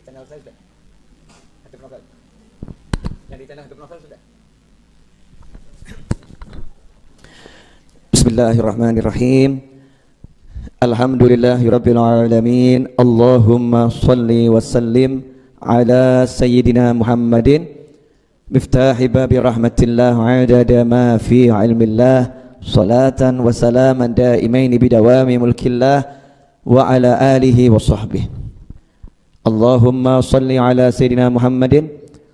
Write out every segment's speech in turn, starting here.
channel saya sudah? Hadap Novel. Yang di channel Hadap Novel sudah? Bismillahirrahmanirrahim. Alhamdulillahirabbil alamin. Allahumma shalli wa sallim ala sayyidina Muhammadin miftahi babi rahmatillah adada ma fi ilmillah salatan wa salaman daimaini bidawami mulkillah wa ala alihi wa sahbihi. Allahumma shalli ala sayyidina Muhammadin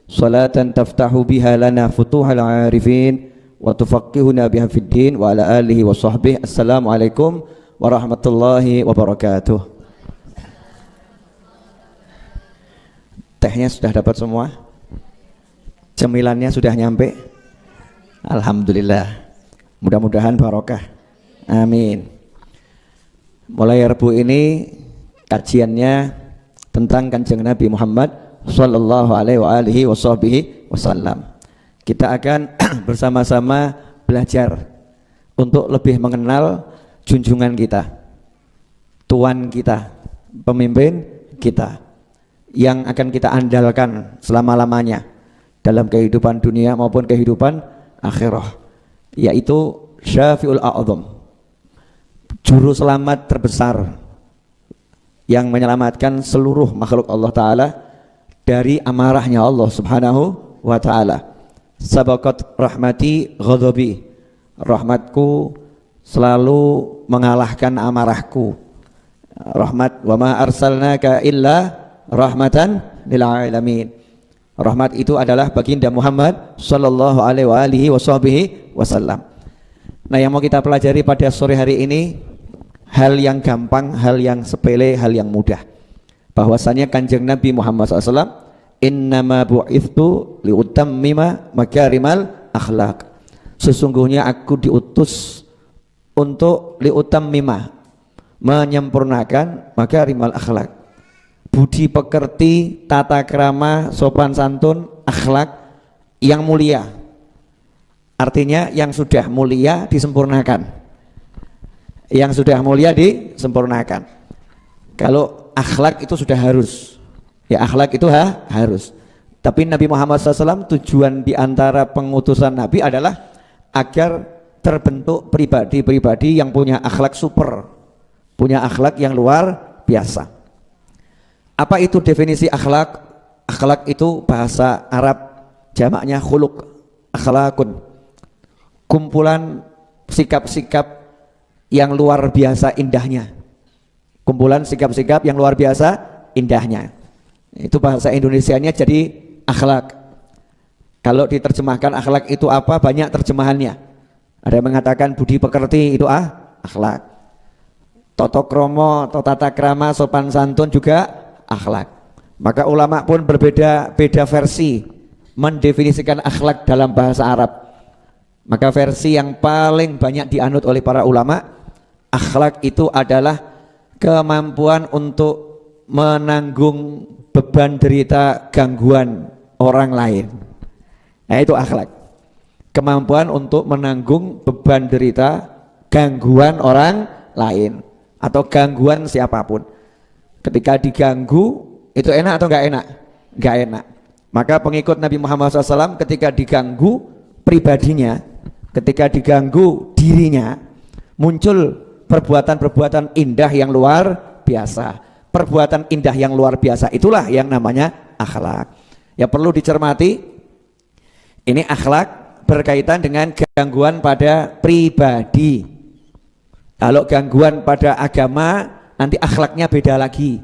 salatan taftahu biha lana futuhal arifin wa tufaqihuna biha fid din wa ala alihi wa sahbihi. Assalamualaikum warahmatullahi wabarakatuh. Tehnya sudah dapat semua? Cemilannya sudah nyampe? Alhamdulillah. Mudah-mudahan barokah. Amin. Mulai Rabu ini kajiannya tentang Kanjeng Nabi Muhammad sallallahu alaihi wasallam. Kita akan bersama-sama belajar untuk lebih mengenal junjungan kita, tuan kita, pemimpin kita yang akan kita andalkan selama-lamanya dalam kehidupan dunia maupun kehidupan akhirah, yaitu Syafi'ul A'zam, juru selamat terbesar yang menyelamatkan seluruh makhluk Allah Ta'ala dari amarahnya Allah Subhanahu wa Ta'ala. Sabaqat rahmati ghadabi, rahmatku selalu mengalahkan amarahku. Rahmat, wa ma arsalnaka illa rahmatan lil alamin. Rahmat itu adalah baginda Muhammad sallallahu alaihi wasallam. Nah, yang mau kita pelajari pada sore hari ini hal yang gampang, hal yang sepele, hal yang mudah. Bahwasanya Kanjeng Nabi Muhammad SAW innama bu'ithtu liutammima makarimal akhlak. Sesungguhnya aku diutus untuk liutammima, menyempurnakan makarimal akhlak, budi pekerti, tata krama, sopan santun, akhlak yang mulia. Artinya yang sudah mulia disempurnakan. Yang sudah mulia disempurnakan. Kalau akhlak itu sudah harus. Ya, akhlak itu harus. Tapi Nabi Muhammad SAW tujuan diantara pengutusan Nabi adalah agar terbentuk pribadi-pribadi yang punya akhlak super, punya akhlak yang luar biasa. Apa itu definisi akhlak? Akhlak itu bahasa Arab jamaknya khuluq, akhlakun, kumpulan sikap-sikap yang luar biasa indahnya, kumpulan sikap-sikap yang luar biasa indahnya. Itu bahasa Indonesianya jadi akhlak. Kalau diterjemahkan akhlak itu apa? Banyak terjemahannya. Ada yang mengatakan budi pekerti itu akhlak. Toto kromo, tata krama, sopan santun juga akhlak. Maka ulama pun beda versi mendefinisikan akhlak dalam bahasa Arab. Maka versi yang paling banyak dianut oleh para ulama, akhlak itu adalah kemampuan untuk menanggung beban derita gangguan orang lain. Nah, itu akhlak. Kemampuan untuk menanggung beban derita gangguan orang lain atau gangguan siapapun. Ketika diganggu itu enak atau enggak enak? Enggak enak. Maka pengikut Nabi Muhammad SAW ketika diganggu pribadinya, ketika diganggu dirinya, muncul perbuatan-perbuatan indah yang luar biasa. Perbuatan indah yang luar biasa itulah yang namanya akhlak. Ya, perlu dicermati, ini akhlak berkaitan dengan gangguan pada pribadi. Kalau gangguan pada agama, nanti akhlaknya beda lagi.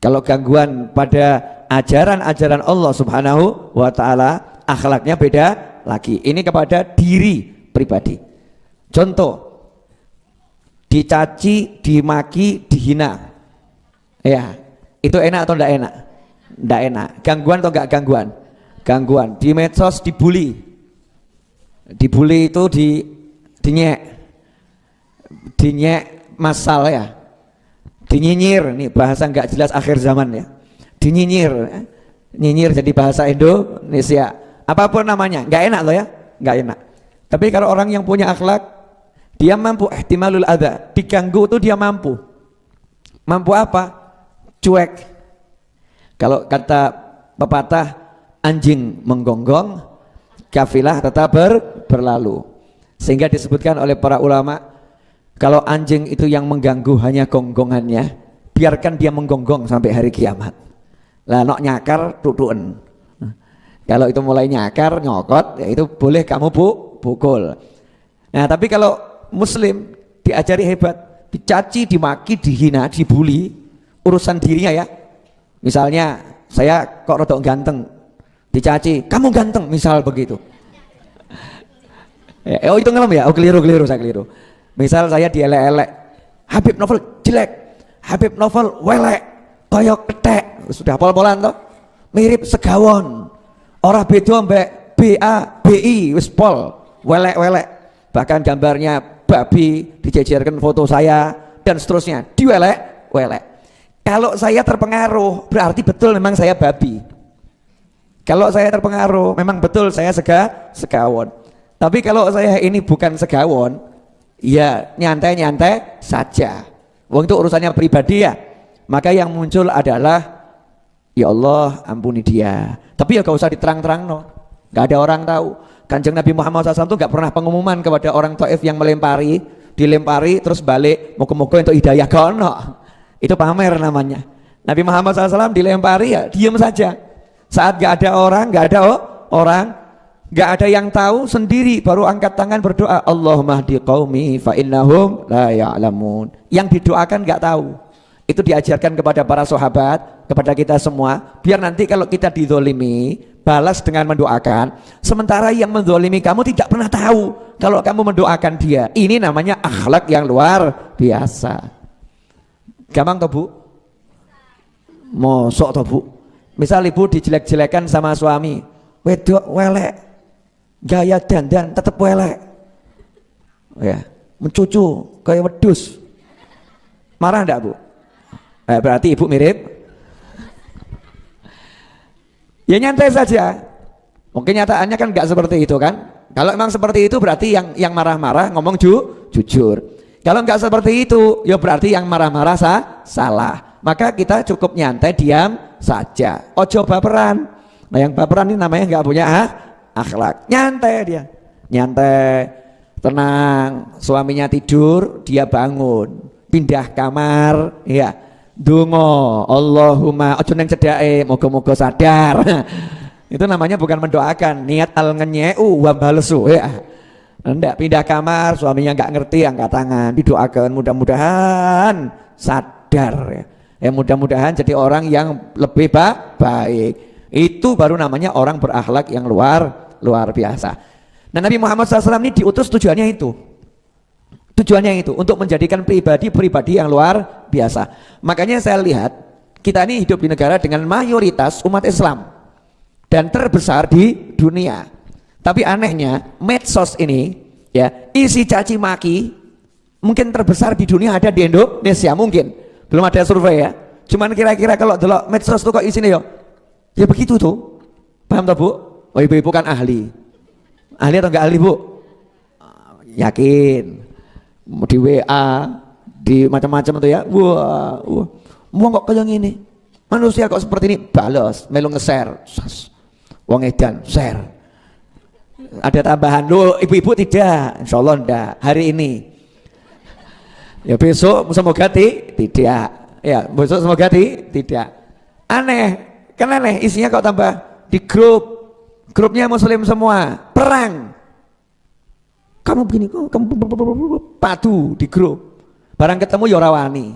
Kalau gangguan pada ajaran-ajaran Allah Subhanahu wa Ta'ala, akhlaknya beda lagi. Ini kepada diri pribadi. Contoh, dicaci, dimaki, dihina. Ya, itu enak atau enggak enak? Enggak enak. Gangguan atau enggak gangguan? Gangguan. Di medsos dibully. Dibully itu dinyek masal ya. Dinyinyir, nih bahasa enggak jelas akhir zaman ya. Dinyinyir. Nyinyir jadi bahasa Indonesia. Apapun namanya, enggak enak loh ya. Enggak enak. Tapi kalau orang yang punya akhlak, dia mampu ihtimalul adza. Diganggu itu dia mampu. Mampu apa? Cuek. Kalau kata pepatah, anjing menggonggong, kafilah tetap berlalu. Sehingga disebutkan oleh para ulama, kalau anjing itu yang mengganggu hanya gonggongannya, biarkan dia menggonggong sampai hari kiamat. Lah nok nyakar tutuen. Kalau itu mulai nyakar, nyokot, ya itu boleh kamu pukul. Nah, tapi kalau muslim diajari hebat, dicaci, dimaki, dihina, dibully, urusan dirinya ya. Misalnya saya kok rodok ganteng, dicaci, kamu ganteng, misal begitu. Oh itu ngelam ya? Oh keliru, saya keliru. Misal saya dielek-elek, Habib Novel jelek, Habib Novel welek, koyok ketek, sudah pol-polan toh, mirip segawon, orang beda mbak BA, BI, wis pol, welek-welek, bahkan gambarnya babi, dijejerkan foto saya, dan seterusnya, diwelek-welek. Kalau saya terpengaruh, berarti betul memang saya babi. Kalau saya terpengaruh, memang betul saya segawon. Tapi kalau saya ini bukan segawon, ya nyantai-nyantai saja. Wong itu urusannya pribadi ya. Maka yang muncul adalah, ya Allah ampuni dia. Tapi ya gak usah diterang-terang no. Gak ada orang tahu. Kanjeng Nabi Muhammad SAW itu gak pernah pengumuman kepada orang Taif yang melempari, dilempari terus balik, moga-moga untuk hidayah kono. Itu pamer namanya. Nabi Muhammad SAW dilempari ya diam saja. Saat gak ada orang, gak ada yang tahu, sendiri baru angkat tangan berdoa, Allahumma hdi qaumi fa innahum la ya'lamun. Yang didoakan gak tahu. Itu diajarkan kepada para sahabat, kepada kita semua, biar nanti kalau kita dizolimi, balas dengan mendoakan. Sementara yang menzolimi kamu tidak pernah tahu kalau kamu mendoakan dia. Ini namanya akhlak yang luar biasa. Gampang toh bu? Mosok toh bu? Misal ibu dijelek-jelekan sama suami, wedok welek, gaya dandan tetep welek, ya mencucu kayak wedus, marah enggak bu? Berarti ibu mirip. Ya nyantai saja. Mungkin nyataannya kan enggak seperti itu kan? Kalau memang seperti itu berarti yang marah-marah ngomong jujur. Kalau enggak seperti itu, ya berarti yang marah-marah salah. Maka kita cukup nyantai, diam saja. Ojo baperan. Nah yang baperan ini namanya enggak punya akhlak. Nyantai dia, nyantai, tenang. Suaminya tidur, dia bangun, pindah kamar, ya. Dungo, Allahumma, ojo neng cedake, moga-moga sadar. Itu namanya bukan mendoakan, niat al ngenyeu wa balesu, ya. Enggak, pindah kamar, suaminya enggak ngerti, angkat tangan, didoakan mudah-mudahan sadar ya. Mudah-mudahan jadi orang yang lebih baik. Itu baru namanya orang berakhlak yang luar biasa. Nah Nabi Muhammad SAW ini diutus tujuannya itu. Tujuannya itu untuk menjadikan pribadi yang luar biasa. Makanya saya lihat kita ini hidup di negara dengan mayoritas umat Islam dan terbesar di dunia. Tapi anehnya medsos ini ya isi caci maki mungkin terbesar di dunia ada di Indonesia mungkin. Belum ada survei ya. Cuman kira-kira kalau delok medsos tuh kok isinya ya begitu tuh. Paham tak bu? Oh ibu-ibu kan ahli. Ahli atau enggak ahli bu? Yakin. Di WA, di macam-macam tuh ya. Wah. Mau kok kayak gini? Manusia kok seperti ini? Balas, melu nge-share. Wong edan, share. Ada tambahan loh, ibu-ibu tidak, insya Allah enggak hari ini. Ya besok semoga tidak. Ya besok semoga tidak. Aneh, kan aneh isinya kok tambah di grupnya muslim semua, perang. Kamu begini, kamu padu di grup. Barang ketemu ya ora wani.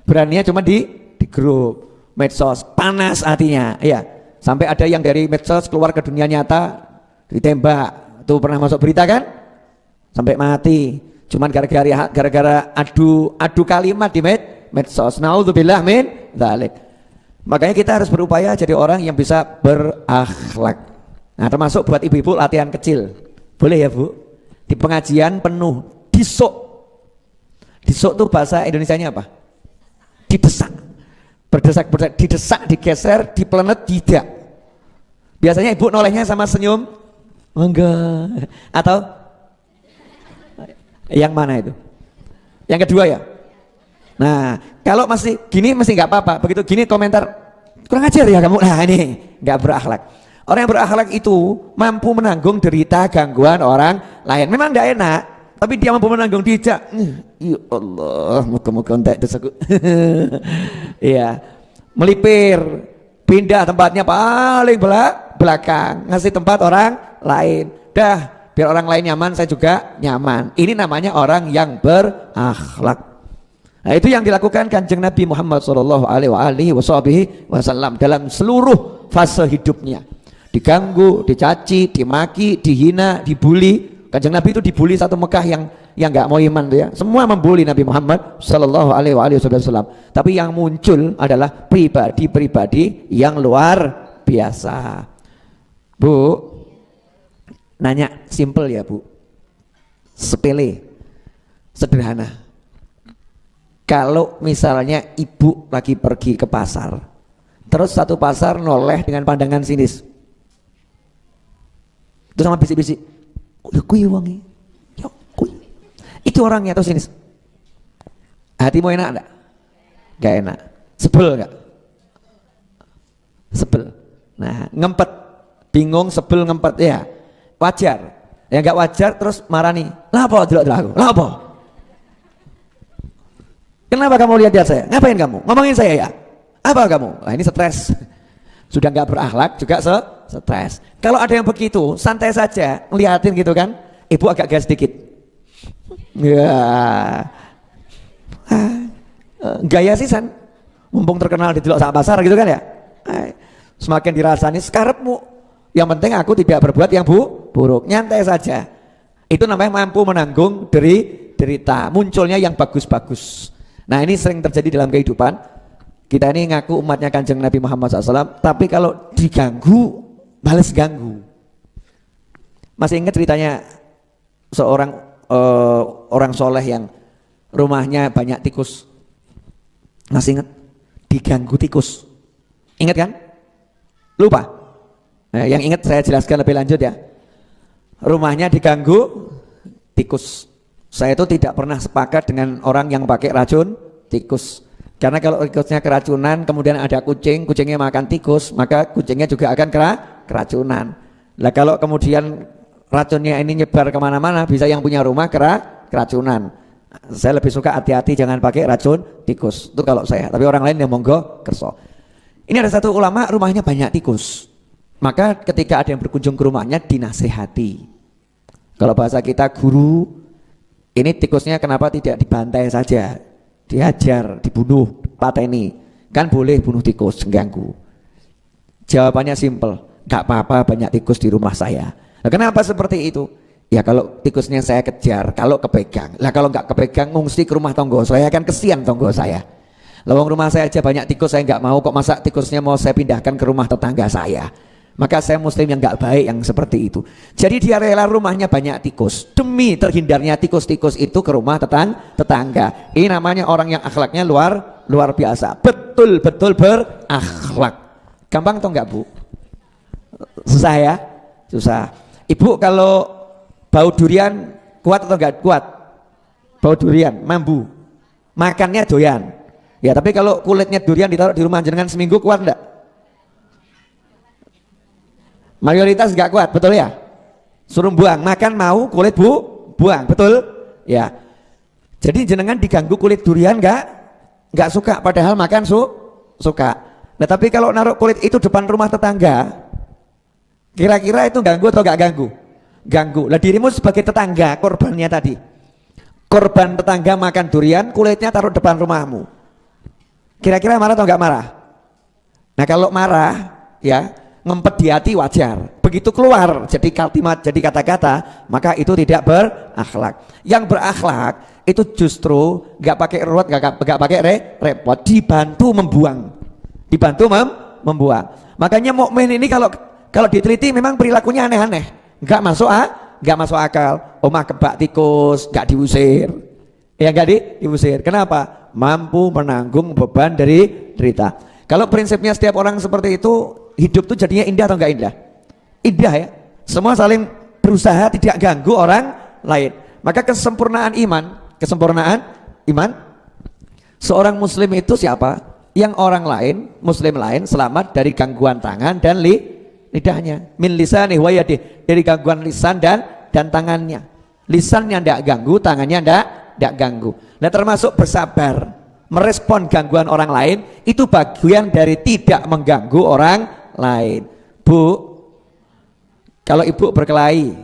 Beraninya cuma di grup medsos, panas hatinya, ya. Sampai ada yang dari medsos keluar ke dunia nyata ditembak. Tuh pernah masuk berita kan? Sampai mati. Cuman gara-gara adu kalimat di medsos. Naudzubillah min dzalik. Makanya kita harus berupaya jadi orang yang bisa berakhlak. Nah, termasuk buat ibu-ibu latihan kecil. Boleh ya, Bu? Di pengajian penuh disok. Disok tuh bahasa Indonesianya apa? Didesak. Berdesak, didesak, digeser, dipelenet, tidak. Biasanya ibu nolehnya sama senyum. Enggak. Atau yang mana itu? Yang kedua ya. Nah, kalau masih gini masih nggak apa-apa. Begitu gini komentar kurang ajar ya kamu. Nah ini nggak berakhlak. Orang yang berakhlak itu mampu menanggung derita gangguan orang lain. Memang nggak enak, tapi dia mampu menanggung dijak. Ya Allah, muka-muka entek dosaku. Iya, melipir, pindah tempatnya paling belakang, ngasih tempat orang lain. Dah, biar orang lain nyaman, saya juga nyaman. Ini namanya orang yang berakhlak. Nah, itu yang dilakukan Kanjeng Nabi Muhammad SAW dalam seluruh fase hidupnya. Diganggu, dicaci, dimaki, dihina, dibully. Kanjeng Nabi itu dibully satu Mekah yang nggak mau iman tuh ya. Semua membuli Nabi Muhammad SAW. Tapi yang muncul adalah pribadi-pribadi yang luar biasa. Bu, nanya simple ya Bu, sepele, sederhana. Kalau misalnya ibu lagi pergi ke pasar, terus satu pasar noleh dengan pandangan sinis, itu sama bisik-bisik, ya kui wangi, ya kui, itu orangnya atau sinis? Hatimu enak enggak? Gak enak. Sebel enggak? Sebel. Nah, ngempet, bingung, sebel, ngempet ya. Wajar. Ya enggak wajar terus marani. Lah apa delok aku? Lah apa? Kenapa kamu lihat saya? Ngapain kamu? Ngomongin saya ya? Apa kamu? Nah, ini stres. Sudah nggak berakhlak juga stres. Kalau ada yang begitu, santai saja, ngeliatin gitu kan. Ibu agak gas sedikit. Ya. Gaya sih san. Mumpung terkenal di delok sak pasar gitu kan ya. Semakin dirasani sekarepmu. Yang penting aku tidak berbuat yang buruk. Nyantai saja. Itu namanya mampu menanggung derita. Munculnya yang bagus-bagus. Nah ini sering terjadi dalam kehidupan. Kita ini ngaku umatnya Kanjeng Nabi Muhammad SAW, tapi kalau diganggu, males ganggu. Masih ingat ceritanya seorang orang soleh yang rumahnya banyak tikus? Masih ingat? Diganggu tikus. Ingat kan? Lupa? Nah, yang ingat saya jelaskan lebih lanjut ya. Rumahnya diganggu tikus. Saya itu tidak pernah sepakat dengan orang yang pakai racun tikus. Karena kalau tikusnya keracunan, kemudian ada kucing, kucingnya makan tikus, maka kucingnya juga akan keracunan. Nah kalau kemudian racunnya ini nyebar kemana-mana, bisa yang punya rumah keracunan. Saya lebih suka hati-hati jangan pakai racun tikus. Itu kalau saya. Tapi orang lain yang monggo kerso. Ini ada satu ulama rumahnya banyak tikus. Maka ketika ada yang berkunjung ke rumahnya dinasehati. Kalau bahasa kita guru, ini tikusnya kenapa tidak dibantai saja, dihajar, dibunuh, pateni, kan boleh bunuh tikus, ganggu. Jawabannya simple, gak apa-apa banyak tikus di rumah saya. Nah, kenapa seperti itu? Ya kalau tikusnya saya kejar, kalau kepegang, lah kalau nggak kepegang ngungsi ke rumah tonggo saya, kan kesian tonggo saya. Lawang rumah saya aja banyak tikus, saya nggak mau kok, masa tikusnya mau saya pindahkan ke rumah tetangga saya. Maka saya muslim yang nggak baik yang seperti itu. Jadi dia rela rumahnya banyak tikus demi terhindarnya tikus-tikus itu ke rumah tetangga. Ini namanya orang yang akhlaknya luar biasa. Betul-betul berakhlak. Gampang atau enggak Bu? Susah ya? Susah. Ibu kalau bau durian kuat atau enggak kuat? Bau durian, mambu. Makannya doyan. Ya tapi kalau kulitnya durian ditaruh di rumah jenengan seminggu kuat enggak? Mayoritas nggak kuat, betul ya? Suruh buang, makan mau kulit buang, betul? Ya. Jadi jenengan diganggu kulit durian nggak suka, padahal makan suka. Nah tapi kalau naruh kulit itu depan rumah tetangga, kira-kira itu ganggu atau nggak ganggu? Ganggu. Lah dirimu sebagai tetangga, korbannya tadi, korban tetangga makan durian, kulitnya taruh depan rumahmu. Kira-kira marah atau nggak marah? Nah kalau marah, ya. Ngempet di hati wajar, begitu keluar jadi kalimat, jadi kata-kata, maka itu tidak berakhlak. Yang berakhlak itu justru nggak pakai ruwet, nggak pakai repot, dibantu membuang. Makanya mukmin ini kalau diteliti memang perilakunya aneh-aneh, nggak masuk akal. Omah kebak tikus nggak diusir, ya nggak diusir. Kenapa? Mampu menanggung beban dari derita. Kalau prinsipnya setiap orang seperti itu, hidup tuh jadinya indah atau enggak indah? Indah ya. Semua saling berusaha tidak ganggu orang lain. Maka kesempurnaan iman, seorang muslim itu siapa? yang orang lain, muslim lain selamat dari gangguan tangan dan lidahnya. Min lisani wa yadih, dari gangguan lisan dan tangannya. Lisannya tidak ganggu, tangannya tidak ganggu. Nah, termasuk bersabar, merespon gangguan orang lain itu bagian dari tidak mengganggu orang lain. Bu, kalau ibu berkelahi,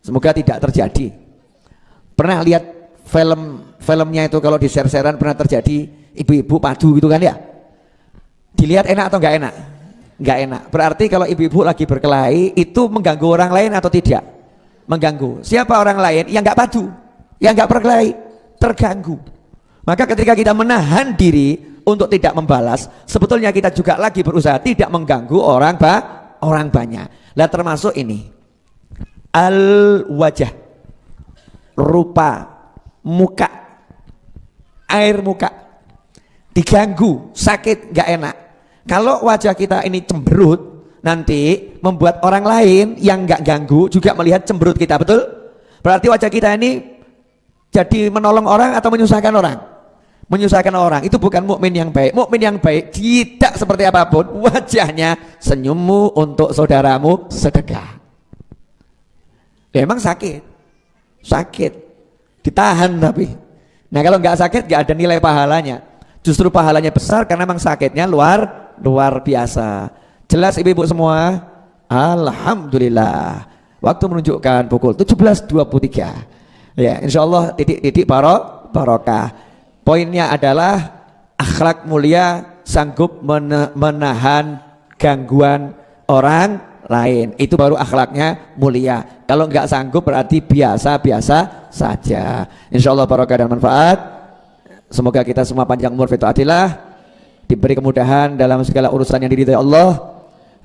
semoga tidak terjadi. Pernah lihat filmnya itu kalau di share-sharean pernah terjadi ibu-ibu padu gitu kan ya? Dilihat enak atau enggak enak? Enggak enak. Berarti kalau ibu-ibu lagi berkelahi itu mengganggu orang lain atau tidak? Mengganggu. Siapa orang lain yang enggak padu, yang enggak berkelahi? Terganggu. Maka ketika kita menahan diri untuk tidak membalas, sebetulnya kita juga lagi berusaha tidak mengganggu orang banyak. Lah termasuk ini al-wajah, rupa muka, air muka diganggu, sakit, nggak enak. Kalau wajah kita ini cemberut, nanti membuat orang lain yang nggak ganggu juga melihat cemberut kita, betul? Berarti wajah kita ini jadi menolong orang atau menyusahkan orang? Menyusahkan orang. Itu bukan mukmin yang baik. Mukmin yang baik tidak seperti apapun wajahnya, senyummu untuk saudaramu sedekah. Memang sakit, ditahan tapi. Nah kalau nggak sakit nggak ada nilai pahalanya. Justru pahalanya besar karena memang sakitnya luar biasa. Jelas ibu-ibu semua? Alhamdulillah. Waktu menunjukkan pukul 17.23. Ya, insya Allah titik-titik barokah. Poinnya adalah akhlak mulia sanggup menahan gangguan orang lain. Itu baru akhlaknya mulia. Kalau nggak sanggup berarti biasa-biasa saja. Insya Allah barokah dan manfaat. Semoga kita semua panjang umur fi taatillah, diberi kemudahan dalam segala urusan yang diridhai Allah,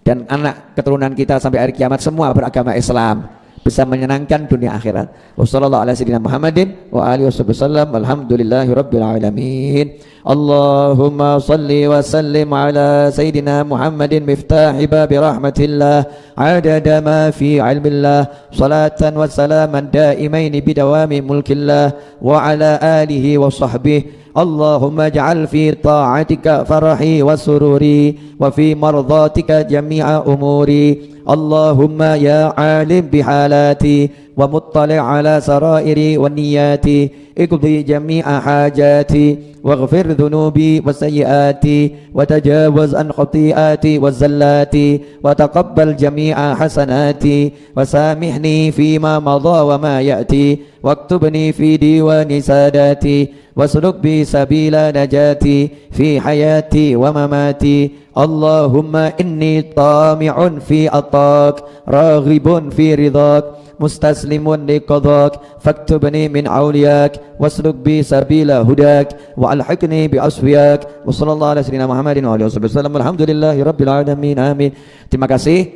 dan anak keturunan kita sampai hari kiamat semua beragama Islam, bisa menyenangkan dunia akhirat. Wassallallahu ala sayyidina Muhammadin wa alihi wasallam. Alhamdulillahi rabbil alamin. Allahumma salli wa sallim ala sayyidina Muhammadin miftahi babi rahmatillah adada ma fi ilmillah salatan wa salaman daimaini bidawami mulkillah wa ala alihi wa sahbihi. Allahumma ij'al fi ta'atika farahi wa sururi wa fi mardatika jami'a umuri. Allahumma ya alim bihalati wa muttali' ala sarairi wa niyati iqdi jami'a hajati waghfir dhunubi wa sayyiati wa tajawaz an khati'ati wa zallati wa taqabbal jami'a hasanati wa samihni fima madha wa ma ya'ti waktubni fi diwani sadati wasluk bi sabila najati fi hayati wa mamati. Allahumma inni tami'un fi atak raghibun fi ridhak mustaslimun liqadak faktubni min awliyak wasluk bi sabila hudak wa alhiqni bi asfiyak. Wa sallallahu ala sayyidina Muhammadin wa alihi wasallam. Alhamdulillahi rabbil alamin. Amin. Terima kasih.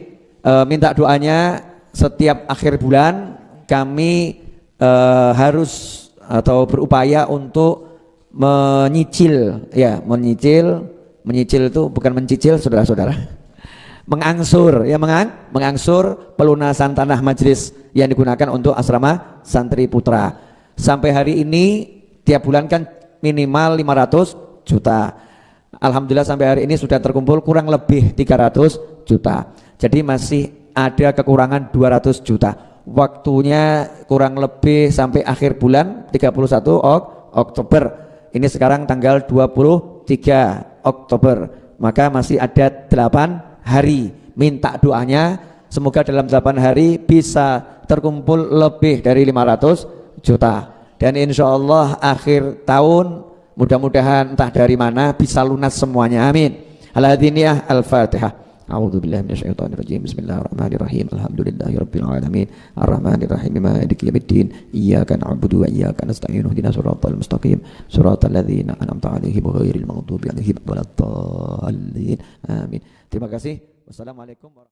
Minta doanya setiap akhir bulan kami harus atau berupaya untuk menyicil, ya, menyicil itu bukan mencicil saudara-saudara, mengangsur, ya, mengangsur pelunasan tanah majelis yang digunakan untuk asrama santri putra. Sampai hari ini tiap bulan kan minimal 500 juta. Alhamdulillah sampai hari ini sudah terkumpul kurang lebih 300 juta. Jadi masih ada kekurangan 200 juta. Waktunya kurang lebih sampai akhir bulan 31 Oktober. Ini sekarang tanggal 23 Oktober. Maka masih ada 8 hari. Minta doanya semoga dalam 8 hari bisa terkumpul lebih dari 500 juta. Dan insya Allah akhir tahun mudah-mudahan entah dari mana bisa lunas semuanya. Amin. Al-Hadiniyah Al-Fatihah. A'udzu billahi minasyaitonir rajim. Bismillahirrahmanirrahim. Alhamdulillahirabbil alamin. Arrahmanirrahim. Maliki yaumiddin. Iyyaka na'budu wa iyyaka nasta'in. Ihdinas siratal mustaqim. Siratal ladzina an'amta 'alaihim ghairil maghdubi 'alaihim waladdallin. Amin. Terima kasih. Wassalamualaikum warahmatullahi wabarakatuh.